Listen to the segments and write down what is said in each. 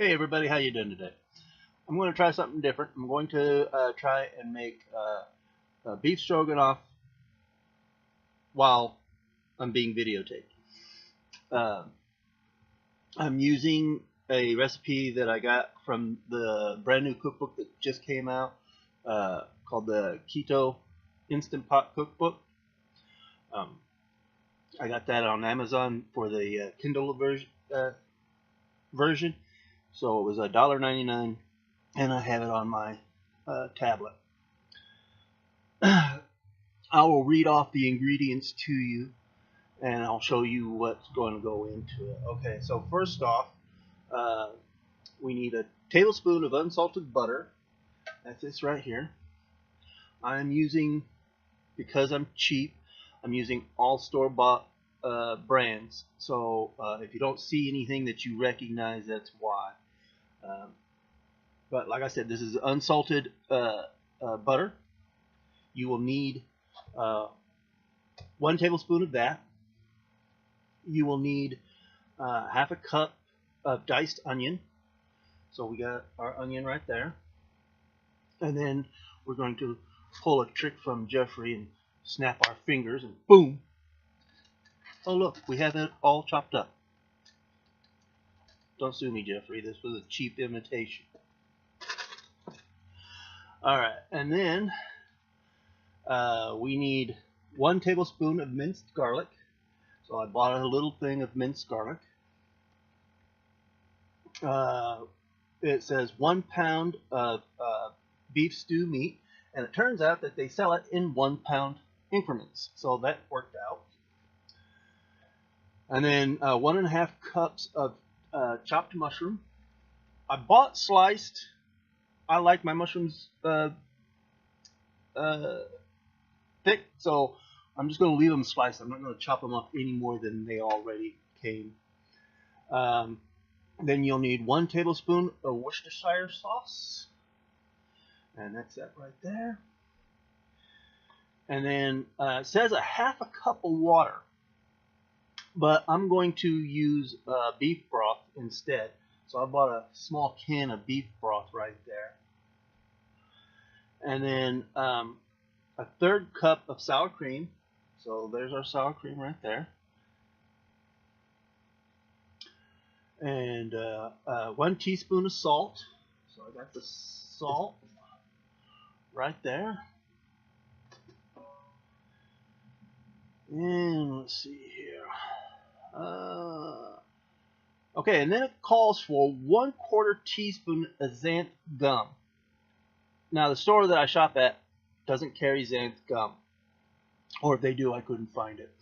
Hey everybody, how you doing today? I'm going to try something different. I'm going to try and make beef stroganoff while I'm being videotaped. Uh, I'm using a recipe that I got from the brand new cookbook that just came out called the Keto Instant Pot Cookbook. I got that on Amazon for the Kindle version. So it was $1.99, and I have it on my tablet. I will read off the ingredients to you, and I'll show you what's going to go into it. Okay, so first off, we need a tablespoon of unsalted butter. That's this right here. I'm using, because I'm cheap, I'm using all store-bought brands. So if you don't see anything that you recognize, that's why. But like I said, this is unsalted butter. You will need 1 tablespoon of that. You will need half a cup of diced onion. So we got our onion right there. And then we're going to pull a trick from Jeffrey and snap our fingers and boom. Oh look, we have it all chopped up. Don't sue me, Jeffrey. This was a cheap imitation. Alright, and then we need 1 tablespoon of minced garlic. So I bought a little thing of minced garlic. It says 1 pound of beef stew meat, and it turns out that they sell it in 1 pound increments. So that worked out. And then 1.5 cups of chopped mushroom. I bought sliced. I like my mushrooms thick, so I'm just going to leave them sliced. I'm not going to chop them up any more than they already came. Then you'll need 1 tablespoon of Worcestershire sauce, and that's that right there. And then it says a half a cup of water, but I'm going to use beef broth instead. So I bought a small can of beef broth right there. And then a 1/3 cup of sour cream. So there's our sour cream right there. And 1 teaspoon of salt. So I got the salt right there. And let's see here. Okay, and then it calls for 1/4 teaspoon of xanthan gum. Now the store that I shop at doesn't carry xanthan gum, or if they do, I couldn't find it.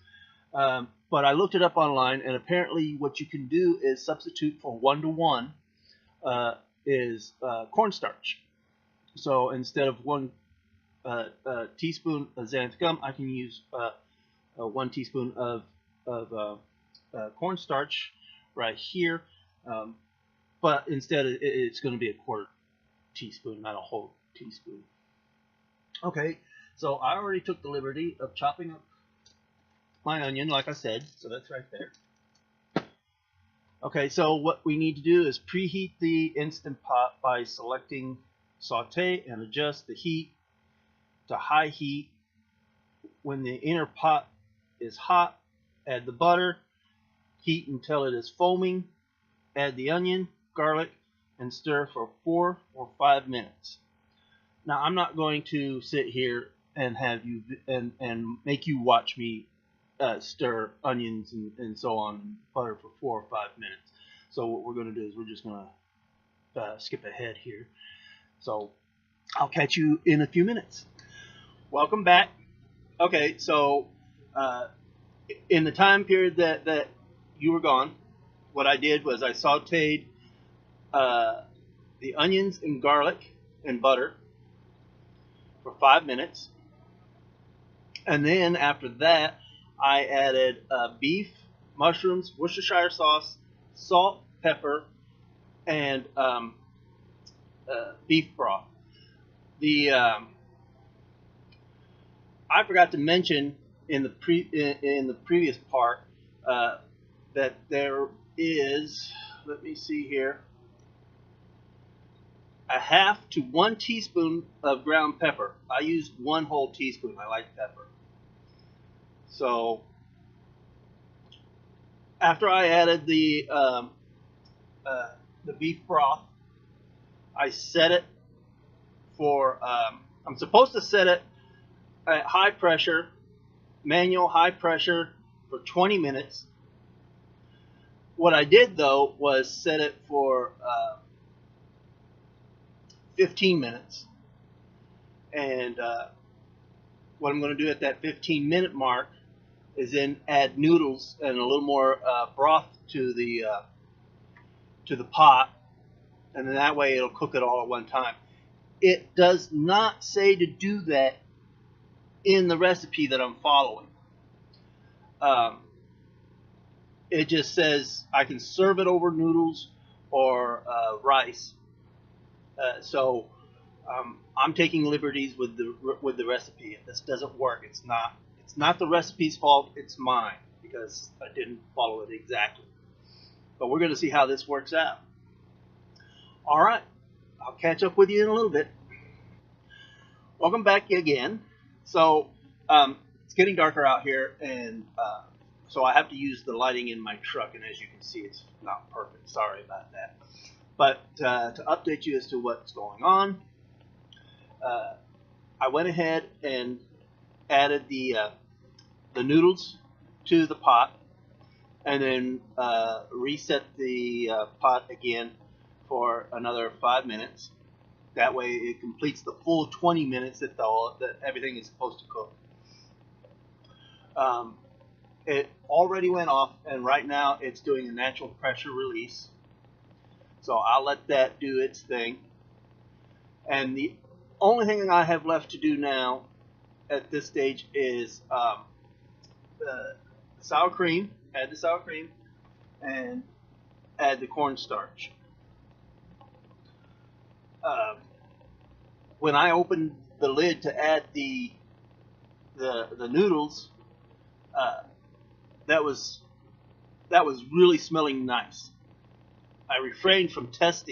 But I looked it up online, and apparently what you can do is substitute for 1-to-1 is cornstarch. So instead of 1 teaspoon of xanthan gum, I can use 1 teaspoon of cornstarch right here. But instead, it's going to be a 1/4 teaspoon, not a whole teaspoon. Okay, so I already took the liberty of chopping up my onion, like I said, so that's right there. Okay, so what we need to do is preheat the Instant Pot by selecting saute and adjust the heat to high heat. When the inner pot is hot, add the butter, heat until it is foaming, add the onion, garlic, and stir for 4 or 5 minutes. Now I'm not going to sit here and have you and make you watch me stir onions and so on and butter for 4 or 5 minutes. So what we're going to do is we're just going to skip ahead here. So I'll catch you in a few minutes. Welcome back. Okay, so in the time period that you were gone, what I did was I sauteed the onions and garlic and butter for 5 minutes. And then after that, I added beef, mushrooms, Worcestershire sauce, salt, pepper, and beef broth. I forgot to mention in the previous part that there is, let me see here, a half to 1 teaspoon of ground pepper. I used 1 whole teaspoon. I like pepper. So after I added the beef broth, I set it for. I'm supposed to set it at high pressure, manual high pressure, for 20 minutes. What I did though was set it for 15 minutes, and what I'm going to do at that 15-minute mark is then add noodles and a little more broth to the pot, and then that way it'll cook it all at one time. It does not say to do that in the recipe that I'm following. It just says I can serve it over noodles or rice. So I'm taking liberties with the recipe. If this doesn't work, it's not the recipe's fault. It's mine because I didn't follow it exactly. But we're going to see how this works out. All right, I'll catch up with you in a little bit. Welcome back again. So it's getting darker out here, and so I have to use the lighting in my truck, and as you can see, it's not perfect. Sorry about that. But to update you as to what's going on, I went ahead and added the noodles to the pot, and then reset the pot again for another 5 minutes. That way it completes the full 20 minutes that everything is supposed to cook. It already went off, and right now it's doing a natural pressure release. So I'll let that do its thing. And the only thing I have left to do now at this stage is sour cream. Add the sour cream and add the cornstarch. When I opened the lid to add the noodles, that was really smelling nice. I refrained from taste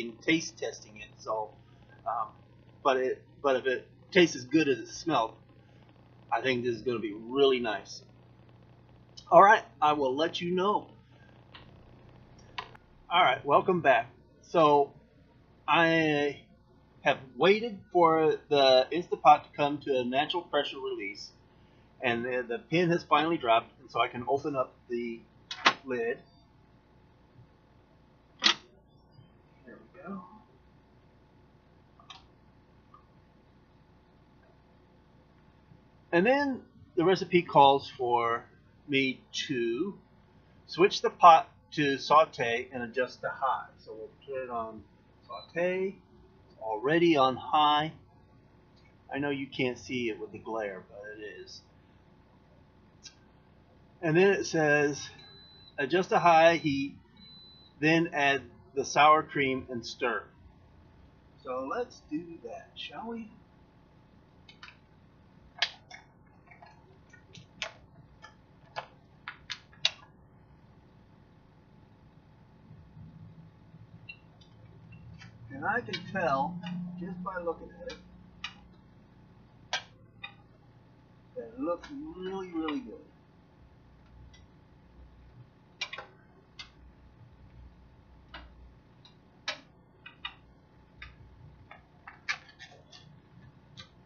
testing it. So, but if it tastes as good as it smelled, I think this is going to be really nice. All right, I will let you know. All right, welcome back. So I have waited for the Instapot to come to a natural pressure release, and the pin has finally dropped, and so I can open up the lid. There we go. And then the recipe calls for me to switch the pot to saute and adjust to high. So we'll put it on saute. It's already on high. I know you can't see it with the glare, but it is. And then it says adjust to high heat, then add the sour cream and stir. So let's do that, shall we? And I can tell just by looking at it that it looks really, really good.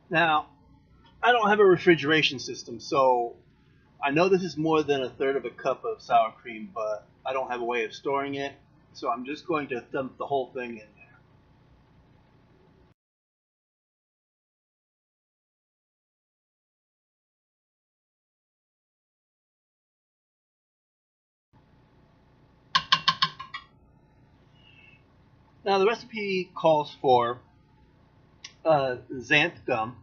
Now, I don't have a refrigeration system, so I know this is more than 1/3 of a cup of sour cream, but I don't have a way of storing it, so I'm just going to dump the whole thing in there. Now, the recipe calls for xanthan gum,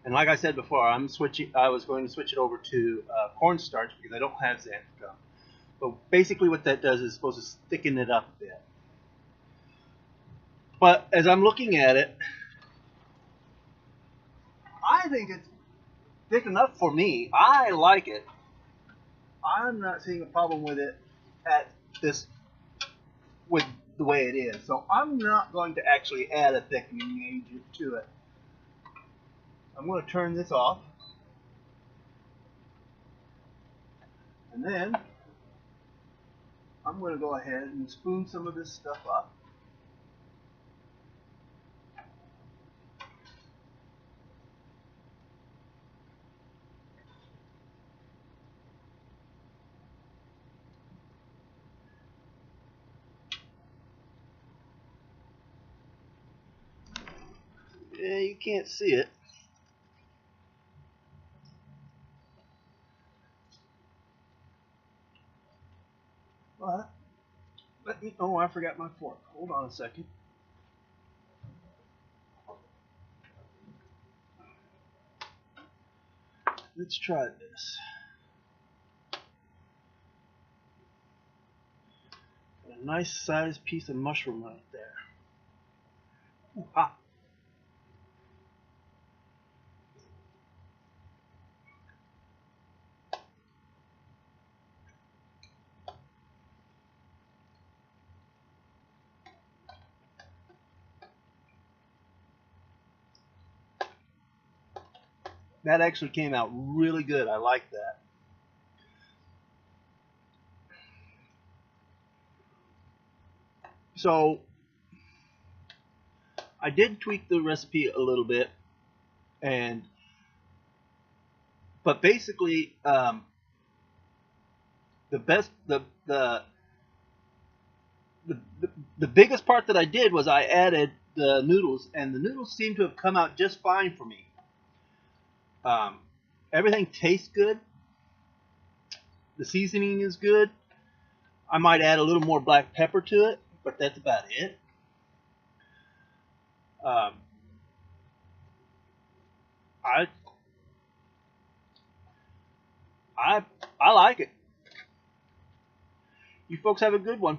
and like I said before, I was going to switch it over to cornstarch because I don't have xanthan gum. But basically, what that does is supposed to thicken it up a bit. But as I'm looking at it, I think it's thick enough for me. I like it. I'm not seeing a problem with it with the way it is. So I'm not going to actually add a thickening agent to it. I'm going to turn this off. And then I'm going to go ahead and spoon some of this stuff up. Yeah, you can't see it. But let me. Oh, I forgot my fork. Hold on a second. Let's try this. A nice sized piece of mushroom right there. Ooh, hot. That actually came out really good. I like that. So I did tweak the recipe a little bit, but basically the best the biggest part that I did was I added the noodles, and the noodles seem to have come out just fine for me. Everything tastes good. The seasoning is good. I might add a little more black pepper to it, but that's about it. I I like it. You folks have a good one.